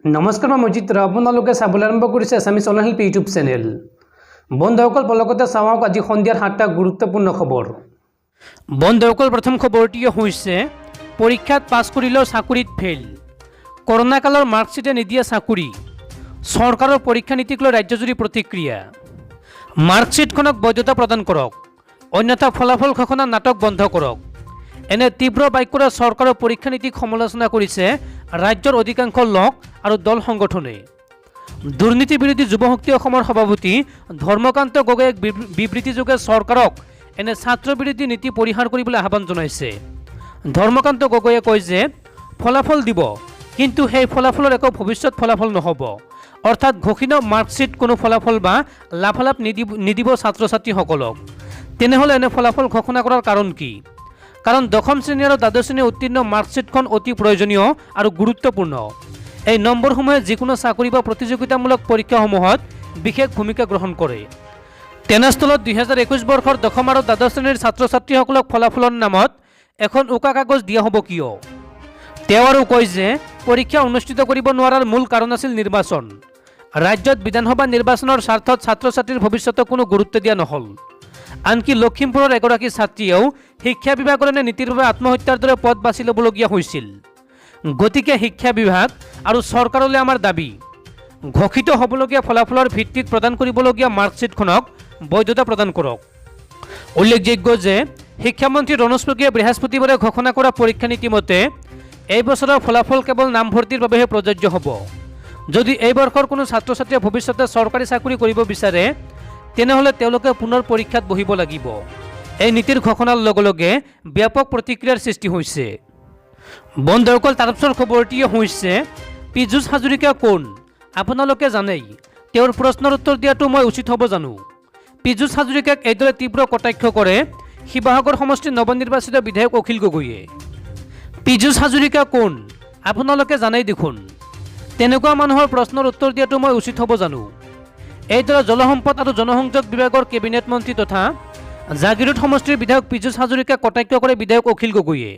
নমস্কাৰ মই মজিত্ৰ আপোনালোকে চাবলৈ আৰম্ভ কৰিছে Assamese online help YouTube channel. বন্ধুসকল পলকতে চাওক আজি সন্ধিয়াৰ 7টা গুৰুত্বপূৰ্ণ খবৰ। বন্ধুসকল প্ৰথম খবৰটি হৈছে পৰীক্ষাত পাছ কৰিলেও চাকৰিত ফেইল। কৰোনা কালৰ মাৰ্কশ্বিটে নিদিয়ে চাকৰি। চৰকাৰৰ পৰীক্ষা নীতিক লৈ ৰাজ্যজুৰি প্ৰতিক্ৰিয়া। মাৰ্কশ্বিটখনক বৈধতা প্ৰদান কৰক, অন্যথা ফলাফল ঘোষণা নাটক বন্ধ কৰক। এনে তীব্ৰ বাক্যৰে চৰকাৰৰ পৰীক্ষা নীতিক সমালোচনা কৰিছে ৰাজ্যৰ অধিকাংশ লোক আৰু দল সংগঠনে। দুৰ্নীতি বিৰোধী যুৱশক্তি অসমৰ সভাপতি ধৰ্মকান্ত গগৈয়ে এক বিবৃতিযোগে চৰকাৰক এনে ছাত্ৰ বিৰোধী নীতি পৰিহাৰ কৰিবলৈ আহ্বান জনাইছে। ধৰ্মকান্ত গগৈয়ে কয় যে ফলাফল দিব, কিন্তু সেই ফলাফলৰ একো ভৱিষ্যত ফলাফল নহ'ব, অৰ্থাৎ ঘোষিত মাৰ্কশ্বিট কোনো ফলাফল বা লাভালাভ নিদিব ছাত্ৰ ছাত্ৰীসকলক। তেনেহ'লে এনে ফলাফল ঘোষণা কৰাৰ কাৰণ কি? কাৰণ দশম শ্ৰেণী আৰু দ্বাদশ শ্ৰেণীৰ উত্তীৰ্ণ মাৰ্কশ্বিটখন অতি প্ৰয়োজনীয় আৰু গুৰুত্বপূৰ্ণ। এই নম্বৰসমূহে যিকোনো চাকৰি বা প্ৰতিযোগিতামূলক পৰীক্ষাসমূহত বিশেষ ভূমিকা গ্ৰহণ কৰে। তেনেস্থলত 2021 বৰ্ষৰ দশম আৰু দ্বাদশ শ্ৰেণীৰ ছাত্ৰ ছাত্ৰীসকলক ফলাফলৰ নামত এখন উকা কাগজ দিয়া হ'ব কিয়? তেওঁ আৰু কয় যে পৰীক্ষা অনুষ্ঠিত কৰিব নোৱাৰাৰ মূল কাৰণ আছিল নিৰ্বাচন। ৰাজ্যত বিধানসভা নিৰ্বাচনৰ স্বাৰ্থত ছাত্ৰ ছাত্ৰীৰ ভৱিষ্যতক কোনো গুৰুত্ব দিয়া নহ'ল। আনকি লখিমপুৰৰ এগৰাকী ছাত্ৰীয়েও শিক্ষা বিভাগৰ এনে নীতিৰ বাবে আত্মহত্যাৰ দৰে পথ বাছি ল'বলগীয়া হৈছিল। গতিকে শিক্ষা বিভাগ আৰু চৰকাৰলৈ আমাৰ দাবী, ঘোষিত হ'বলগীয়া ফলাফলৰ ভিত্তিত প্ৰদান কৰিবলগীয়া মাৰ্কশ্বিটখনক বৈধতা প্ৰদান কৰক। উল্লেখযোগ্য যে শিক্ষামন্ত্ৰী ৰনোজ পেগুৱে বৃহস্পতিবাৰে ঘোষণা কৰা পৰীক্ষা নীতি মতে এই বছৰৰ ফলাফল কেৱল নামভৰ্তিৰ বাবেহে প্ৰযোজ্য হ'ব। যদি এই বৰ্ষৰ কোনো ছাত্ৰ ছাত্ৰীয়ে ভৱিষ্যতে চৰকাৰী চাকৰি কৰিব বিচাৰে তেনেহ'লে তেওঁলোকে পুনৰ পৰীক্ষাত বহিব লাগিব। এই নীতিৰ ঘোষণাৰ লগে লগে ব্যাপক প্ৰতিক্ৰিয়াৰ সৃষ্টি হৈছে। বন্ধুসকল তাৰপিছৰ খবৰটি হৈছে পীযুষ হাজৰিকা কোন? আপোনালোকে জানেই, তেওঁৰ প্ৰশ্নৰ উত্তৰ দিয়াটো মই উচিত হ'ব জানো? পীযুষ হাজৰিকাক এইদৰে তীব্ৰ কটাক্ষ কৰে শিৱসাগৰ সমষ্টিৰ নৱনিৰ্বাচিত বিধায়ক অখিল গগৈয়ে। পীযুষ হাজৰিকা কোন? আপোনালোকে জানেই দেখোন। তেনেকুৱা মানুহৰ প্ৰশ্নৰ উত্তৰ দিয়াটো মই উচিত হ'ব জানো? এইদৰে জলসম্পদ আৰু জনসংযোগ বিভাগৰ কেবিনেট মন্ত্ৰী তথা জাগিৰোড সমষ্টিৰ বিধায়ক পীযুষ হাজৰিকাক কটাক্ষ কৰে বিধায়ক অখিল গগৈয়ে।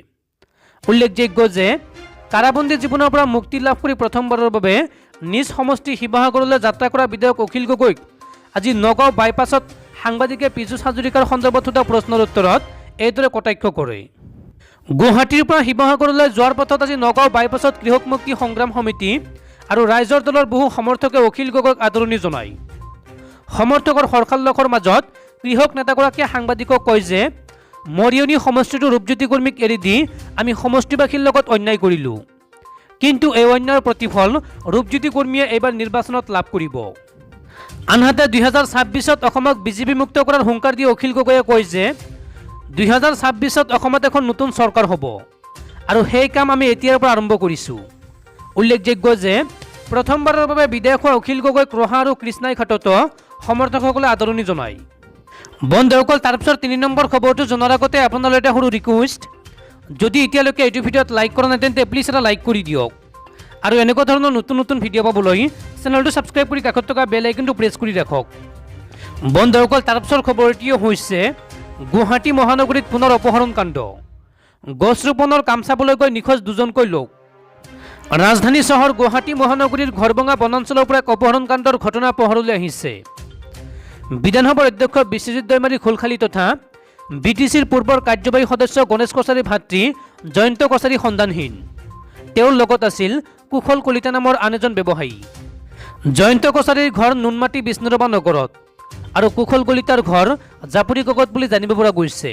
উল্লেখযোগ্য যে কাৰাবন্দী জীৱনৰ পৰা মুক্তি লাভ কৰি প্ৰথমবাৰৰ বাবে নিজ সমষ্টি শিৱসাগৰলৈ যাত্ৰা কৰা বিধায়ক অখিল গগৈক আজি নগাঁও বাইপাছত সাংবাদিকে পীযুষ হাজৰিকাৰ সন্দৰ্ভত সোধা প্ৰশ্নৰ উত্তৰত এইদৰে কটাক্ষ কৰে। গুৱাহাটীৰ পৰা শিৱসাগৰলৈ যোৱাৰ পথত আজি নগাঁও বাইপাছত কৃষক মুক্তি সংগ্ৰাম সমিতি আৰু ৰাইজৰ দলৰ বহু সমৰ্থকে অখিল গগৈক আদৰণি জনায়। সমৰ্থকৰ হৰকাল্লোকৰ মাজত কৃষক নেতাগৰাকীয়ে সাংবাদিকক কয় যে মৰিয়নি সমষ্টিটোৰ ৰূপজ্যোতি কৰ্মীক এৰি দি আমি সমষ্টিবাসীৰ লগত অন্যায় কৰিলোঁ, কিন্তু এই অন্যায়ৰ প্ৰতিফল ৰূপজ্যোতি কৰ্মীয়ে এইবাৰ নিৰ্বাচনত লাভ কৰিব। আনহাতে 2026ত অসমক বিজেপি মুক্ত কৰাৰ হুংকাৰ দি অখিল গগৈয়ে কয় যে 2026ত অসমত এখন নতুন চৰকাৰ হ'ব আৰু সেই কাম আমি এতিয়াৰ পৰা আৰম্ভ কৰিছোঁ। উল্লেখযোগ্য যে প্ৰথমবাৰৰ বাবে বিধায়ক হোৱা অখিল গগৈক ৰহা আৰু কৃষ্ণাই ঘাটতো সমৰ্থকসকলে আদৰণি জনায়। বন্ধুসকল তাৰপিছত 3 নম্বৰ খবৰটো জনাৰ আগতে আপোনালোকে এটা সৰু ৰিকুৱেষ্ট, যদি এতিয়ালৈকে এইটো ভিডিঅ'ত লাইক কৰা নাই তেন্তে প্লিজ এটা লাইক কৰি দিয়ক আৰু এনেকুৱা ধৰণৰ নতুন নতুন ভিডিঅ' পাবলৈ চেনেলটো ছাবস্ক্ৰাইব কৰি কাষত থকা বেল আইকনটো প্ৰেছ কৰি ৰাখক। বন্ধুসকল তাৰপিছৰ খবৰটি হৈছে গুৱাহাটী মহানগৰীত পুনৰ অপহৰণ কাণ্ড। গছ ৰোপণৰ কাম চাবলৈ গৈ নিখোজ 2জনকৈ লোক। ৰাজধানী চহৰ গুৱাহাটী মহানগৰীৰ ঘৰভঙা বনাঞ্চলৰ পৰা এক অপহৰণ কাণ্ডৰ ঘটনা পোহৰলৈ আহিছে। বিধানসভাৰ অধ্যক্ষ বিশ্বজিৎ দৈমাৰী খোলখালী তথা BTCৰ পূৰ্বৰ কাৰ্যবাহী সদস্য গণেশ কছাৰীৰ ভাতৃ জয়ন্ত কছাৰী সন্ধানহীন। তেওঁৰ লগত আছিল কুশল কলিতা নামৰ আন এজন ব্যৱসায়ী। জয়ন্ত কছাৰীৰ ঘৰ নুনমাটি বিষ্ণুৰাভা নগৰত আৰু কুশল কলিতাৰ ঘৰ জাপুৰিগগত বুলি জানিব পৰা গৈছে।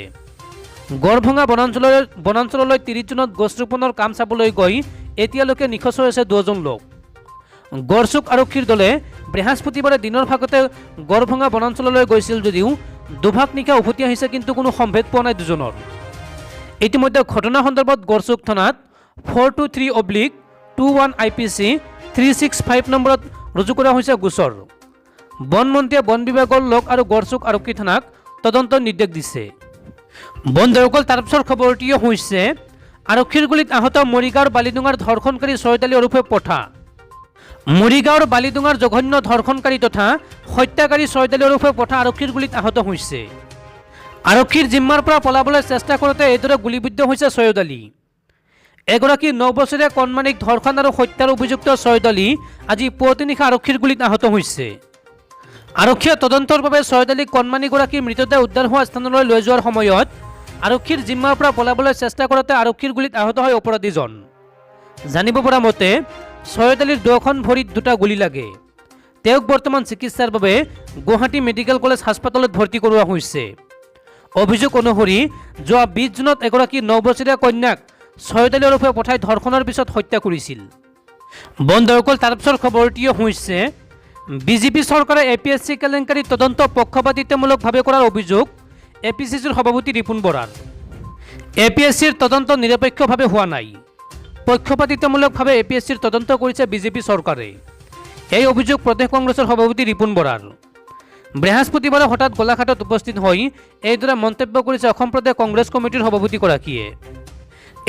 গড়ভঙা বনাঞ্চললৈ 30 জুনত গছ ৰোপণৰ কাম চাবলৈ গৈ এতিয়ালৈকে নিখোজ হৈ আছে 2জন লোক। গড়চুক আৰক্ষীৰ দলে বৃহস্পতিবাৰে দিনৰ ভাগতে গড়ভঙা বনাঞ্চললৈ গৈছিল যদিও দুভাগ নিশা উভতি আহিছে, কিন্তু কোনো সম্ভেদ পোৱা নাই 2জনৰ। ইতিমধ্যে ঘটনা সন্দৰ্ভত গড়চুক থানাত 423/21 IPC 365 নম্বৰত ৰুজু কৰা হৈছে গোচৰ। বনমন্ত্ৰীয়ে বন বিভাগৰ লোক আৰু গড়চুক আৰক্ষী থানাক তদন্তৰ নিৰ্দেশ দিছে। বন্ধুসকল তাৰপিছৰ খবৰটি হৈছে আৰক্ষীৰ গুলীত আহত মৰিগাঁৱৰ বালিডুঙাৰ ধৰ্ষণকাৰী ছয়দালী ওৰফে পঠা। মৰিগাঁৱৰ বালিডুঙাৰ জঘন্য ধৰ্ষণকাৰী তথা হত্যাকাৰী ছয়দালী ওৰফে পঠা আৰক্ষীৰ গুলীত আহত হৈছে। আৰক্ষীৰ জিম্মাৰ পৰা পলাবলৈ চেষ্টা কৰোঁতে এইদৰে গুলীবিদ্ধ হৈছে ছয়দালী। এগৰাকী 9 বছৰীয়া কণমানিক ধৰ্ষণ আৰু হত্যাৰ অভিযুক্ত ছয়দ আলী আজি পুৱতি নিশা আৰক্ষীৰ গুলীত আহত হৈছে। আৰক্ষীয়ে তদন্তৰ বাবে ছয়দ আলীক কণমানিগৰাকীৰ মৃতদেহ উদ্ধাৰ হোৱা স্থানলৈ লৈ যোৱাৰ সময়ত আৰক্ষীৰ জিম্মাৰ পৰা পলাবলৈ চেষ্টা কৰোঁতে আৰক্ষীৰ গুলীত আহত হয় অপৰাধীজন। জানিব পৰা মতে ছয়দ আলীৰ দুখন ভৰিত 2টা গুলী লাগে। তেওঁক বৰ্তমান চিকিৎসাৰ বাবে গুৱাহাটী মেডিকেল কলেজ হাস্পতালত ভৰ্তি কৰোৱা হৈছে। অভিযোগ অনুসৰি যোৱা 20 জুনত এগৰাকী 9 বছৰীয়া কন্যাক ছয়দ আলী ওৰফে পঠাই ধৰ্ষণৰ পিছত হত্যা কৰিছিল। বন্ধুসকল, তাৰ পিছৰ খবৰটি হৈছে বিজেপি চৰকাৰে APSC কেলেংকাৰী তদন্ত পক্ষপাতিত্বমূলকভাৱে কৰাৰ অভিযোগ APCCৰ সভাপতি ৰিপুণ বৰাৰ। APSCৰ তদন্ত নিৰপেক্ষভাৱে হোৱা নাই, পক্ষপাতিত্বমূলকভাৱে APSCৰ তদন্ত কৰিছে বিজেপি চৰকাৰে। এই অভিযোগ প্ৰদেশ কংগ্ৰেছৰ সভাপতি ৰিপুণ বৰাৰ। বৃহস্পতিবাৰে হঠাৎ গোলাঘাটত উপস্থিত হৈ এইদৰে মন্তব্য কৰিছে অসম প্ৰদেশ কংগ্ৰেছ কমিটিৰ সভাপতিগৰাকীয়ে।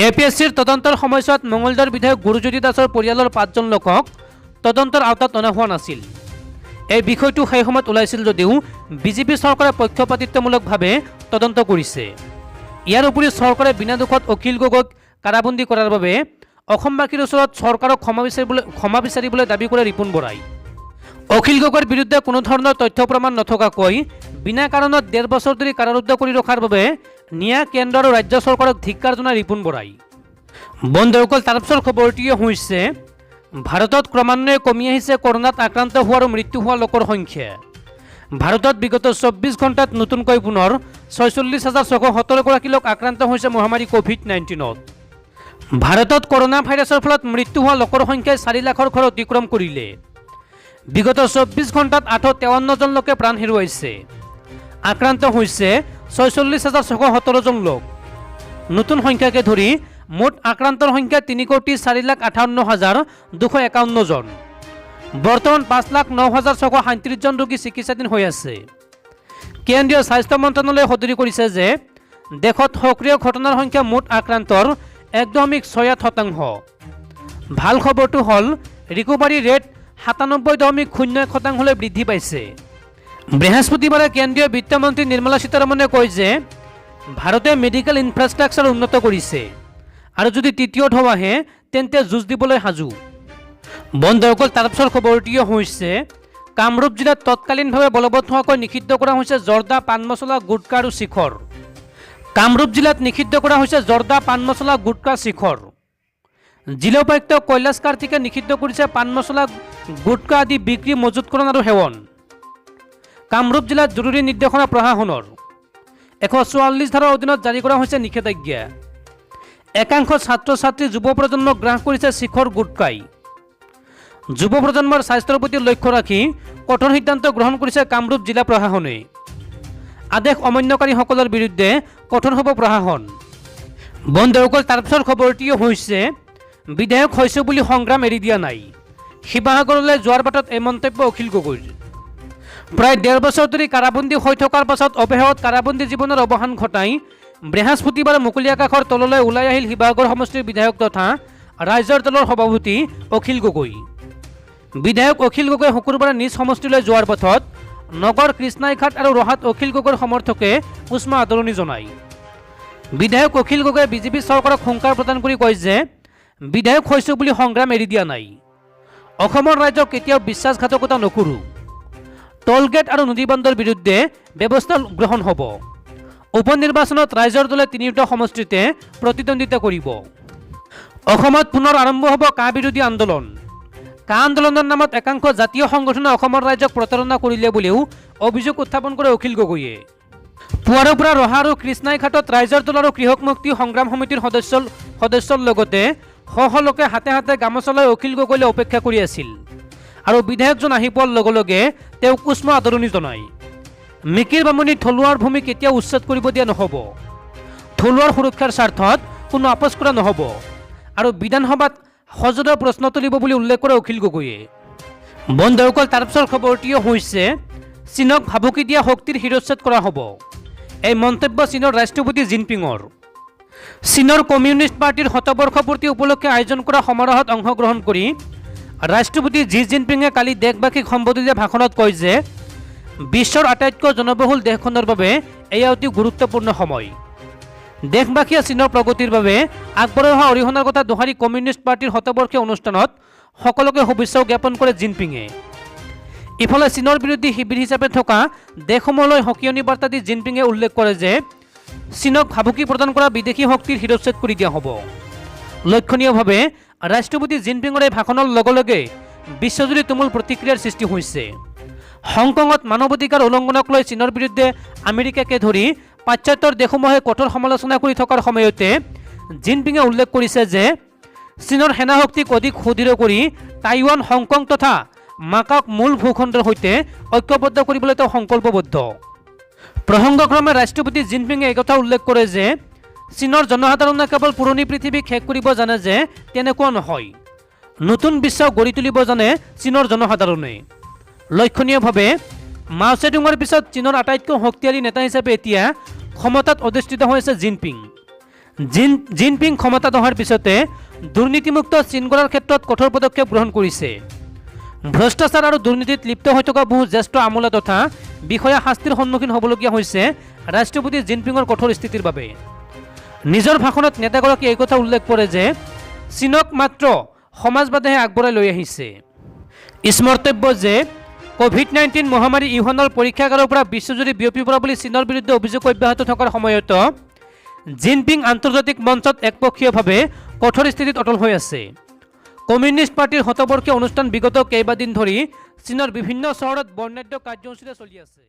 APSCৰ তদন্তৰ সময়ছোৱাত মঙলদৈৰ বিধায়ক গুৰুজ্যোতি দাসৰ পৰিয়ালৰ 5জন লোকক তদন্তৰ আওতাত অনা হোৱা নাছিল। এই বিষয়টো সেই সময়ত ওলাইছিল যদিও বিজেপি চৰকাৰে পক্ষপাতিত্বমূলকভাৱে তদন্ত কৰিছে। ইয়াৰ উপৰি চৰকাৰে বিনা দোষত অখিল গগৈক কাৰাবন্দী কৰাৰ বাবে অসমবাসীৰ ওচৰত চৰকাৰক ক্ষমা বিচাৰিবলৈ দাবী কৰে ৰিপুণ বৰাই। অখিল গগৈৰ বিৰুদ্ধে কোনো ধৰণৰ তথ্য প্ৰমাণ নথকাকৈ বিনা কাৰণত 1.5 বছৰ ধৰি কাৰাৰুদ্ধ কৰি ৰখাৰ বাবে ন্যায় কেন্দ্ৰ আৰু ৰাজ্য চৰকাৰক ধিক্কাৰ জনায় ৰিপুণ বৰাই। বন্ধুসকল, তাৰ পিছৰ খবৰটি হৈছে ভাৰতত ক্ৰমান্বয়ে কমি আহিছে কৰোনাত আক্ৰান্ত হোৱা আৰু মৃত্যু হোৱা লোকৰ সংখ্যা। ভাৰতত বিগত 24 ঘণ্টাত নতুনকৈ পুনৰ 46,617 লোক আক্ৰান্ত হৈছে মহামাৰী COVID-19ত। ভাৰতত কৰোনা ভাইৰাছৰ ফলত মৃত্যু হোৱা লোকৰ সংখ্যাই 4 লাখৰ ঘৰ অতিক্ৰম কৰিলে। বিগত 24 ঘণ্টাত 853 জন লোকে প্ৰাণ হেৰুৱাইছে। আক্ৰান্ত হৈছে 46,617 লোক। নতুন সংখ্যাকে ধৰি মুঠ আক্ৰান্তৰ সংখ্যা 3,04,58,251 জন। বৰ্তমান 5,09,637 জন ৰোগী চিকিৎসাধীন হৈ আছে। কেন্দ্ৰীয় স্বাস্থ্য মন্ত্ৰালয়ে সদৰি কৰিছে যে দেশত সক্ৰিয় ঘটনাৰ সংখ্যা মুঠ আক্ৰান্তৰ 1.68%। ভাল খবৰটো হ'ল ৰিকভাৰী ৰেট 97.01% বৃদ্ধি পাইছে। বৃহস্পতিবাৰে কেন্দ্ৰীয় বিত্তমন্ত্ৰী নিৰ্মলা সীতাৰমণে কয় যে ভাৰতে মেডিকেল ইনফ্ৰাষ্ট্ৰাকচাৰ উন্নত কৰিছে আৰু যদি তৃতীয় ঢৌ আহে তেন্তে যুঁজ দিবলৈ সাজু। বন্ধুসকল, তাৰ পিছৰ খবৰটি হৈছে কামৰূপ জিলাত তৎকালীনভাৱে বলবৎ হোৱাকৈ নিষিদ্ধ কৰা হৈছে জৰ্দা, পাণ মছলা, গুটকা আৰু শিখৰ। কামৰূপ জিলাত নিষিদ্ধ কৰা হৈছে জৰ্দা, পাণ মছলা, গুটকা, শিখৰ। জিলা উপায়ুক্ত কৈলাশ কাৰ্তিকে নিষিদ্ধ কৰিছে পাণ মছলা, গুটকা আদি বিক্ৰী, মজুতকৰণ আৰু সেৱন। কামৰূপ জিলাত জৰুৰী নিৰ্দেশনা প্ৰশাসনৰ 144 ধাৰাৰ অধীনত জাৰি কৰা হৈছে নিষেধাজ্ঞা। একাংশ ছাত্ৰ ছাত্ৰী যুৱ প্ৰজন্মক গ্ৰাস কৰিছে শিখৰ, গুটকাই। যুৱ প্ৰজন্মৰ স্বাস্থ্যৰ প্ৰতি লক্ষ্য ৰাখি কঠোৰ সিদ্ধান্ত গ্ৰহণ কৰিছে কামৰূপ জিলা প্ৰশাসনে। আদেশ অমান্যকাৰীসকলৰ বিৰুদ্ধে কঠোৰ হ'ব প্ৰশাসন। বন্ধুসকল, তাৰ পিছৰ খবৰটি হৈছে বিধায়ক হৈছে বুলি সংগ্ৰাম এৰি দিয়া নাই। শিৱসাগৰলৈ যোৱাৰ বাটত এই মন্তব্য অখিল গগৈৰ। প্ৰায় 1.5 বছৰ ধৰি কাৰাবন্দী হৈ থকাৰ পাছত অৱশেষত কাৰাবন্দী জীৱনৰ অৱসান ঘটাই বৃহস্পতিবাৰে মুকলি আকাশৰ তললৈ ওলাই আহিল শিৱসাগৰ সমষ্টিৰ বিধায়ক তথা ৰাইজৰ দলৰ সভাপতি অখিল গগৈ। বিধায়ক অখিল গগৈ শুকুৰবাৰে নিজ সমষ্টিলৈ যোৱাৰ পথত নগৰ, কৃষ্ণাইঘাট আৰু ৰহাত অখিল গগৈৰ সমৰ্থকে উষ্ম আদৰণি জনায়। বিধায়ক অখিল গগৈয়ে বিজেপি চৰকাৰক হুংকাৰ প্ৰদান কৰি কয় যে বিধায়ক হৈছোঁ বুলি সংগ্ৰাম এৰি দিয়া নাই। অসমৰ ৰাইজক কেতিয়াও বিশ্বাসঘাতকতা নকৰোঁ। টোলগেট আৰু নদীবন্দৰ বিৰুদ্ধে ব্যৱস্থা গ্ৰহণ হ'ব। উপ নিৰ্বাচনত ৰাইজৰ দলে 3টা সমষ্টিতে প্ৰতিদ্বন্দ্বিতা কৰিব। অসমত পুনৰ আৰম্ভ হ'ব কা বিৰোধী আন্দোলন। কা আন্দোলনৰ নামত একাংশ জাতীয় সংগঠনে অসমৰ ৰাইজক প্ৰতাৰণা কৰিলে বুলিও অভিযোগ উত্থাপন কৰে অখিল গগৈয়ে। পুৱাৰে পৰা ৰহা আৰু কৃষ্ণাইঘাটত ৰাইজৰ দল আৰু কৃষক মুক্তি সংগ্ৰাম সমিতিৰ সদস্যৰ লগতে শ লোকে হাতে হাতে গামোচা লৈ অখিল গগৈলৈ অপেক্ষা কৰি আছিল আৰু বিধায়কজন আহি পোৱাৰ লগে লগে তেওঁক উষ্ম আদৰণি জনায়। মিকিৰ বামুণী থলুৱাৰ ভূমি কেতিয়াও উচ্ছেদ কৰিব দিয়া নহ'ব। থলুৱাৰ সুৰক্ষাৰ স্বাৰ্থত কোনো আপোচ কৰা নহ'ব আৰু বিধানসভাত সজোৰৰ প্ৰশ্ন তুলিব বুলি উল্লেখ কৰে অখিল গগৈয়ে। বন্ধুসকল, তাৰ পিছৰ খবৰটি হৈছে চীনক ভাবুকি দিয়া শক্তিৰ শিৰচ্ছেদ কৰা হ'ব। এই মন্তব্য চীনৰ ৰাষ্ট্ৰপতি জিনপিঙৰ। চীনৰ কমিউনিষ্ট পাৰ্টিৰ শতবৰ্ষপূৰ্তি উপলক্ষে আয়োজন কৰা সমাৰোহত অংশগ্ৰহণ কৰি ৰাষ্ট্ৰপতি জি জিনপিঙে কালি দেশবাসীক সম্বোধি দিয়া ভাষণত কয় যে বিশ্বৰ আটাইতকৈ জনবহুল দেশখনৰ বাবে এয়া অতি গুৰুত্বপূৰ্ণ সময়। দেশবাসীয়ে চীনৰ প্ৰগতিৰ বাবে আগবঢ়াই অহা অৰিহণাৰ কথা দোহাৰি কমিউনিষ্ট পাৰ্টিৰ শতবৰ্ষীয় অনুষ্ঠানত সকলোকে শুভেচ্ছা জ্ঞাপন কৰে জিনপিঙে। ইফালে চীনৰ বিৰোধী শিবিৰ হিচাপে থকা দেশসমূহলৈ সকিয়নি বাৰ্তা দি জিনপিঙে উল্লেখ কৰে যে চীনক ভাবুকি প্ৰদান কৰা বিদেশী শক্তিৰ শিৰচ্ছেদ কৰি দিয়া হ'ব। লক্ষণীয়ভাৱে ৰাষ্ট্ৰপতি জিনপিঙৰ এই ভাষণৰ লগে লগে বিশ্বজুৰি তুমুল প্ৰতিক্ৰিয়াৰ সৃষ্টি হৈছে। হংকঙত মানৱ অধিকাৰ উলংঘনক লৈ চীনৰ বিৰুদ্ধে আমেৰিকাকে ধৰি পাশ্চাত্যৰ দেশসমূহে কঠোৰ সমালোচনা কৰি থকাৰ সময়তে জিনপিঙে উল্লেখ কৰিছে যে চীনৰ সেনা শক্তিক অধিক সুদৃঢ় কৰি টাইৱান, হংকং তথা মাকাওক মূল ভূখণ্ডৰ সৈতে ঐক্যবদ্ধ কৰিবলৈ তেওঁ সংকল্পবদ্ধ। প্ৰসংগক্ৰমে ৰাষ্ট্ৰপতি জিনপিঙে এই কথা উল্লেখ কৰে যে চীনৰ জনসাধাৰণে কেৱল পুৰণি পৃথিৱীক শেষ কৰিব জানে যে তেনেকুৱা নহয়, নতুন বিশ্ব গঢ়ি তুলিব জানে চীনৰ জনসাধাৰণে। লক্ষণীয়ভাৱে মাও চেডুঙৰ পিছত চীনৰ আটাইতকৈ শক্তিশালী নেতা হিচাপে এতিয়া ক্ষমতাত অধিষ্ঠিত হৈছে জিনপিং। জিনপিং ক্ষমতাত অহাৰ পিছতে দুৰ্নীতিমুক্ত চীন গঢ়াৰ ক্ষেত্ৰত কঠোৰ পদক্ষেপ গ্ৰহণ কৰিছে। ভ্ৰষ্টাচাৰ আৰু দুৰ্নীতিত লিপ্ত হৈ থকা বহু জ্যেষ্ঠ আমোলা তথা বিষয়া শাস্তিৰ সন্মুখীন হ'বলগীয়া হৈছে ৰাষ্ট্ৰপতি জিনপিঙৰ কঠোৰ স্থিতিৰ বাবে। নিজৰ ভাষণত নেতাগৰাকীয়ে এই কথা উল্লেখ কৰে যে চীনক মাত্ৰ সমাজবাদেহে আগবঢ়াই লৈ আহিছে। স্মৰ্তব্য যে কোভিড-19 মহামাৰী ইউহানৰ পৰীক্ষাগাৰৰ পৰা বিশ্বজুৰি বিয়পি পৰা বুলি চীনৰ বিৰুদ্ধে অভিযোগ অব্যাহত থকাৰ সময়ত জিনপিং আন্তৰ্জাতিক মঞ্চত একপক্ষীয়ভাৱে কঠোৰ স্থিতিত অটল হৈ আছে। কমিউনিষ্ট পাৰ্টিৰ শতবৰ্ষীয় অনুষ্ঠান বিগত কেইবাদিন ধৰি চীনৰ বিভিন্ন চহৰত বৰ্ণাঢ্য কাৰ্যসূচীৰে চলি আছে।